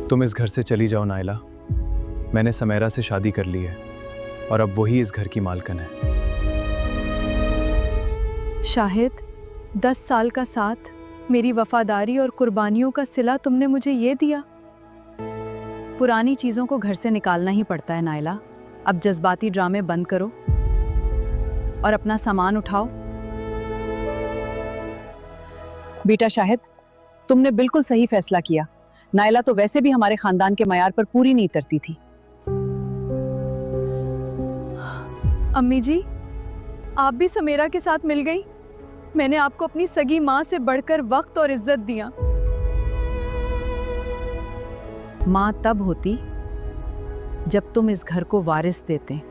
तुम इस घर से चली जाओ नाइला। मैंने समेरा से शादी कर ली है और अब वही इस घर की मालकिन है। शाहिद, 10 साल का साथ, मेरी वफादारी और कुर्बानियों का सिला तुमने मुझे ये दिया। पुरानी चीज़ों को घर से निकालना ही पड़ता है नाइला। अब जज्बाती ड्रामे बंद करो और अपना सामान उठाओ। बेटा शाहिद, तुमने बिल्कुल सही फैसला किया। नाइला तो वैसे भी हमारे खानदान के मयार पर पूरी नहीं उतरती थी। अम्मी जी, आप भी समेरा के साथ मिल गई। मैंने आपको अपनी सगी माँ से बढ़कर वक्त और इज्जत दिया। माँ तब होती जब तुम इस घर को वारिस देते।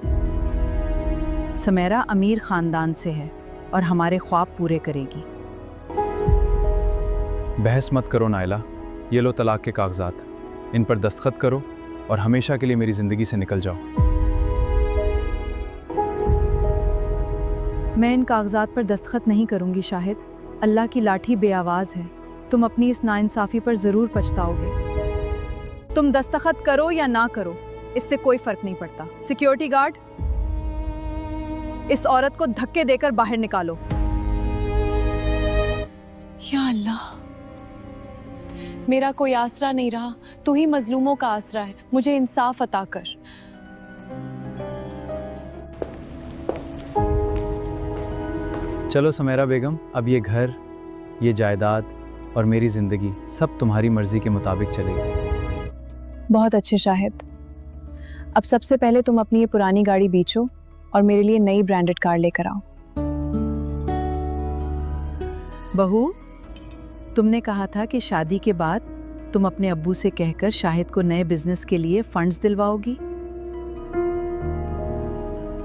समेरा अमीर खानदान से है और हमारे ख्वाब पूरे करेगी। बहस मत करो नाइला। ये लो तलाक के कागजात, इन पर दस्तखत करो और हमेशा के लिए मेरी जिंदगी से निकल जाओ। मैं इन कागजात पर दस्तखत नहीं करूंगी शाहिद। अल्लाह की लाठी बेआवाज़ है। तुम अपनी इस नाइंसाफ़ी पर ज़रूर पछताओगे। तुम दस्तखत करो या ना करो, इससे कोई फ़र्क नहीं पड़ता। सिक्योरिटी गार्ड, इस औरत को धक्के देकर बाहर निकालो। या अल्लाह, मेरा कोई आसरा नहीं रहा, तू ही मजलूमों का आसरा है। मुझे इंसाफ अता कर। चलो समेरा बेगम, अब ये घर, ये जायदाद और मेरी ज़िंदगी सब तुम्हारी मर्ज़ी के मुताबिक चलेगी। बहुत अच्छे शाहिद। अब सबसे पहले तुम अपनी ये पुरानी गाड़ी बेचो और मेरे लिए नई ब्रांडेड कार लेकर आओ। बहू, तुमने कहा था कि शादी के बाद तुम अपने अब्बू से कहकर शाहिद को नए बिजनेस के लिए फंड्स दिलवाओगी।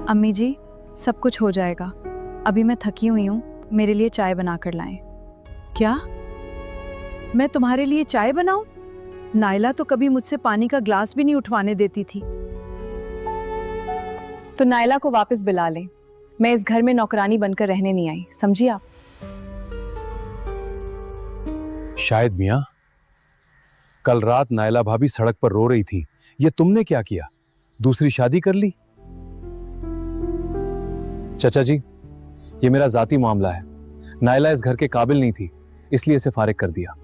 अम्मी जी, सब कुछ हो जाएगा। अभी मैं थकी हुई हूँ, मेरे लिए चाय बना कर लाएं। क्या? मैं तुम्हारे लिए चाय बनाऊं? नाइला तो कभी मुझसे पानी का ग्लास भी नहीं उठवाने देती थी। तो नाइला को वापस बुला ले। मैं इस घर में नौकरानी बनकर रहने नहीं आई, समझी आप? शाहिद मियां, कल रात नाइला भाभी सड़क पर रो रही थी। ये तुमने क्या किया? दूसरी शादी कर ली? चाचा जी, ये मेरा जाती मामला है। नाइला इस घर के काबिल नहीं थी, इसलिए इसे फारिग कर दिया।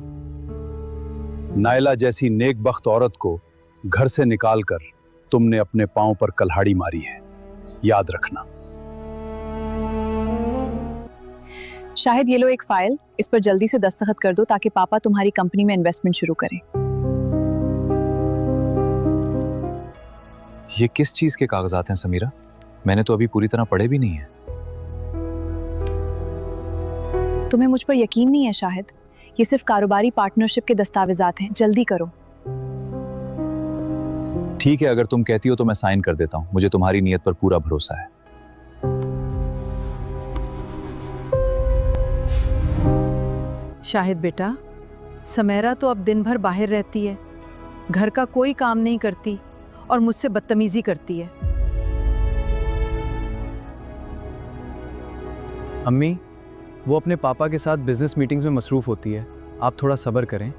नाइला जैसी नेकबख्त औरत को घर से निकालकर तुमने अपने पांव पर कल्हाड़ी मारी है, याद रखना। शाहिद, ये लो एक फाइल, इस पर जल्दी से दस्तखत कर दो ताकि पापा तुम्हारी कंपनी में इन्वेस्टमेंट शुरू करें। ये किस चीज के कागजात हैं समीरा? मैंने तो अभी पूरी तरह पढ़े भी नहीं है। तुम्हें मुझ पर यकीन नहीं है शाहिद? ये सिर्फ कारोबारी पार्टनरशिप के दस्तावेजात हैं, जल्दी करो। ठीक है, अगर तुम कहती हो तो मैं साइन कर देता हूं। मुझे तुम्हारी नीयत पर पूरा भरोसा है। शाहिद बेटा, समेरा तो अब दिन भर बाहर रहती है, घर का कोई काम नहीं करती और मुझसे बदतमीजी करती है। अम्मी, वो अपने पापा के साथ बिजनेस मीटिंग्स में मसरूफ होती है। आप थोड़ा सब्र करें।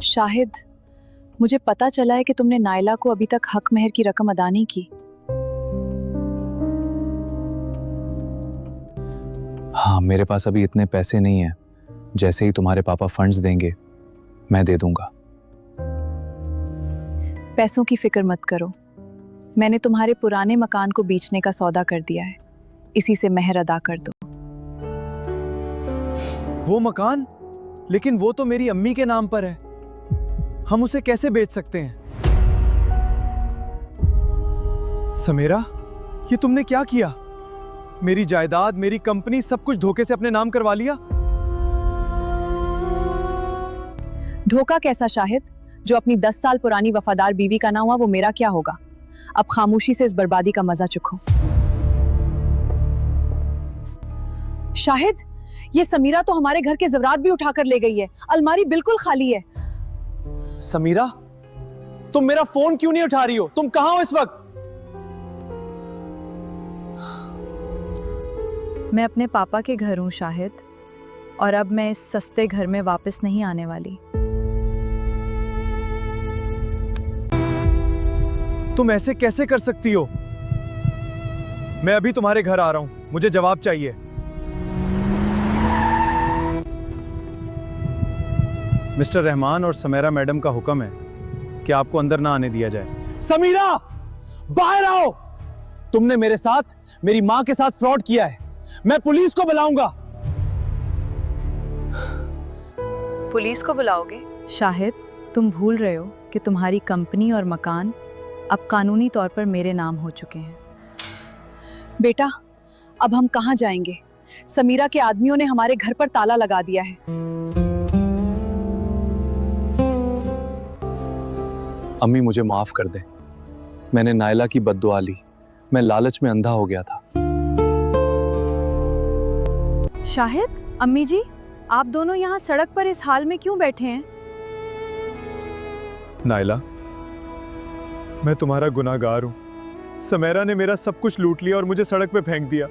शाहिद, मुझे पता चला है कि तुमने नाइला को अभी तक हक मेहर की रकम अदा नहीं की। हाँ, मेरे पास अभी इतने पैसे नहीं हैं। जैसे ही तुम्हारे पापा फंड्स देंगे, मैं दे दूंगा। पैसों की फिक्र मत करो। मैंने तुम्हारे पुराने मकान को बेचने का सौदा कर दिया है, इसी से मेहर अदा कर दो। वो मकान? लेकिन वो तो मेरी अम्मी के नाम पर है, हम उसे कैसे बेच सकते हैं? समेरा, ये तुमने क्या किया? मेरी जायदाद, मेरी कंपनी, सब कुछ धोखे से अपने नाम करवा लिया। धोखा कैसा शाहिद? जो अपनी 10 साल पुरानी वफादार बीवी का ना हुआ, वो मेरा क्या होगा? अब खामोशी से इस बर्बादी का मजा चखो। शाहिद, ये समीरा तो हमारे घर के ज़ेवरात भी उठाकर ले गई है। अलमारी बिल्कुल खाली है। समीरा, तुम मेरा फोन क्यों नहीं उठा रही हो? तुम कहां हो इस वक्त? मैं अपने पापा के घर हूँ शाहिद। और अब मैं इस सस्ते घर में वापस नहीं आने वाली। तुम ऐसे कैसे कर सकती हो? मैं अभी तुम्हारे घर आ रहा हूं, मुझे जवाब चाहिए। मिस्टर रहमान और समेरा मैडम का हुक्म है कि आपको अंदर ना आने दिया जाए। समीरा, बाहर आओ। तुमने मेरे साथ, मेरी मां के साथ फ्रॉड किया है। मैं पुलिस को बुलाऊंगा। पुलिस को बुलाओगे? शाहिद, तुम भूल रहे हो कि तुम्हारी कंपनी और मकान अब कानूनी तौर पर मेरे नाम हो चुके हैं। बेटा, अब हम कहाँ जाएंगे? समीरा के आदमियों ने हमारे घर पर ताला लगा दिया है। अम्मी मुझे माफ कर दें, मैंने नायला की बद्दुआ ली। मैं लालच में अंधा हो गया था। शाहिद, अम्मी जी, आप दोनों यहाँ सड़क पर इस हाल में क्यों बैठे हैं? नायला, मैं तुम्हारा गुनाहगार हूं। समेरा ने मेरा सब कुछ लूट लिया और मुझे सड़क पे फेंक दिया।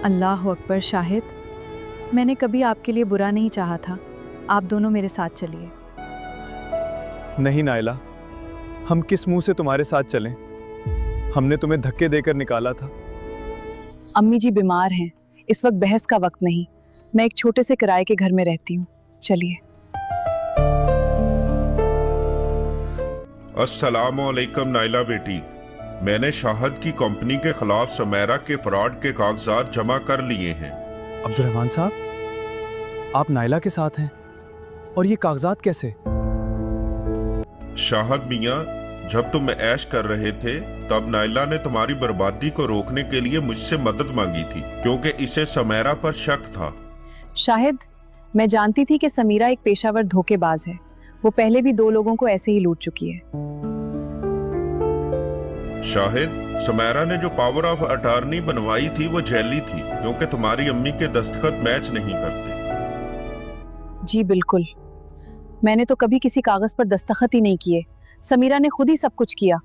अल्लाह अकबर। शाहिद, मैंने कभी आपके लिए बुरा नहीं चाहा था। आप दोनों मेरे साथ चलिए। नहीं नायला, हम किस मुंह से तुम्हारे साथ चलें? हमने तुम्हें धक्के देकर निकाला था। अम्मी जी बीमार हैं, इस वक्त बहस का वक्त नहीं। मैं एक छोटे से किराए के घर में रहती हूँ, चलिए। अस्सलामुअलैकुम नाइला बेटी, मैंने शाहिद की कंपनी के खिलाफ समेरा के फ्रॉड के कागजात जमा कर लिए हैं। अब्दुर्रहमान साहब, आप नायला के साथ हैं और ये कागजात कैसे? शाहिद मियाँ, जब तुम ऐश कर रहे थे तब नाइला ने तुम्हारी बर्बादी को रोकने के लिए मुझसे मदद मांगी थी, क्योंकि इसे समेरा पर शक था। शाहिद, मैं जानती थी कि समीरा एक पेशावर धोखेबाज है। वो पहले भी 2 लोगों को ऐसे ही लूट चुकी है। शाहिद, समेरा ने जो पावर ऑफ अटॉर्नी बनवाई थी वो जैली थी, क्योंकि तुम्हारी अम्मी के दस्तखत मैच नहीं करते। जी बिल्कुल, मैंने तो कभी किसी कागज पर दस्तखत ही नहीं किए। समीरा ने खुद ही सब कुछ किया।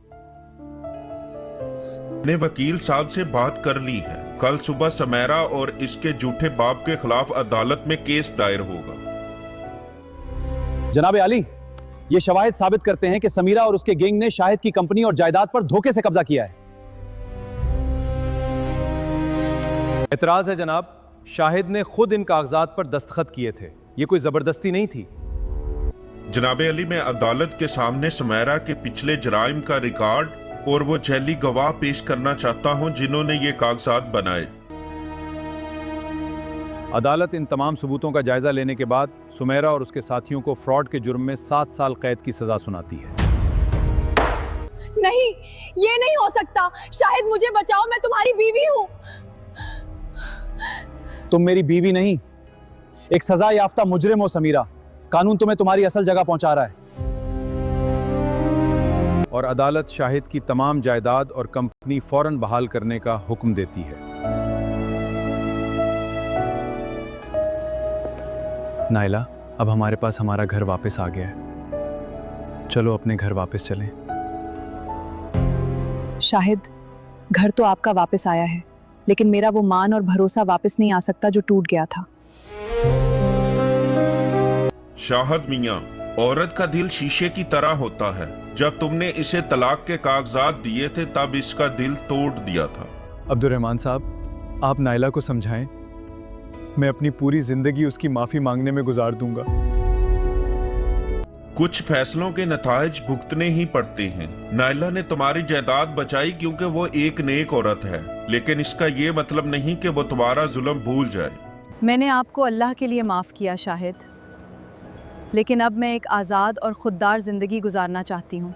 ने वकील साहब से बात कर ली है। कल सुबह समेरा और इसके झूठे बाप के खिलाफ अदालत में केस दायर होगा। जनाब आली, ये शवाहिद साबित करते हैं कि समीरा और उसके गैंग ने शाहिद की कंपनी और जायदाद पर धोखे से कब्जा किया है। एतराज है जनाब, शाहिद ने खुद इन कागजात पर दस्तखत किए थे। ये कोई जबरदस्ती नहीं थी। जनाब अली, मैं अदालत के सामने समेरा के पिछले जराइम का रिकॉर्ड और वो जैली गवाह पेश करना चाहता हूं जिन्होंने ये कागजात बनाए। अदालत इन तमाम सबूतों का जायजा लेने के बाद सुमेरा और उसके साथियों को फ्रॉड के जुर्म में 7 साल कैद की सजा सुनाती है। नहीं, ये नहीं हो सकता। शाहिद, मुझे बचाओ, मैं तुम्हारी बीवी हूँ। तुम मेरी बीवी नहीं, एक सजा याफ्ता मुजरिम हो समीरा। कानून तुम्हें तुम्हारी असल जगह पहुंचा रहा है। और अदालत शाहिद की तमाम जायदाद और कंपनी फौरन बहाल करने का हुक्म देती है। नायला, अब हमारे पास हमारा घर वापस आ गया है। चलो अपने घर वापस चलें। शाहिद, घर तो आपका वापस आया है, लेकिन मेरा वो मान और भरोसा वापस नहीं आ सकता जो टूट गया था। शाहिद मियाँ, औरत का दिल शीशे की तरह होता है। जब तुमने इसे तलाक के कागजात दिए थे तब इसका दिल तोड़ दिया था। अब्दुर्रहमान साहब, आप नायला को समझाएं। मैं अपनी पूरी जिंदगी उसकी माफी मांगने में गुजार दूंगा। कुछ फैसलों के नताइज भुगतने ही पड़ते हैं। नायला ने तुम्हारी जायदाद बचाई क्योंकि वो एक नेक औरत है, लेकिन इसका ये मतलब नहीं कि वो तुम्हारा जुल्म भूल जाए। मैंने आपको अल्लाह के लिए माफ़ किया शाहिद, लेकिन अब मैं एक आज़ाद और खुददार ज़िंदगी गुजारना चाहती हूँ।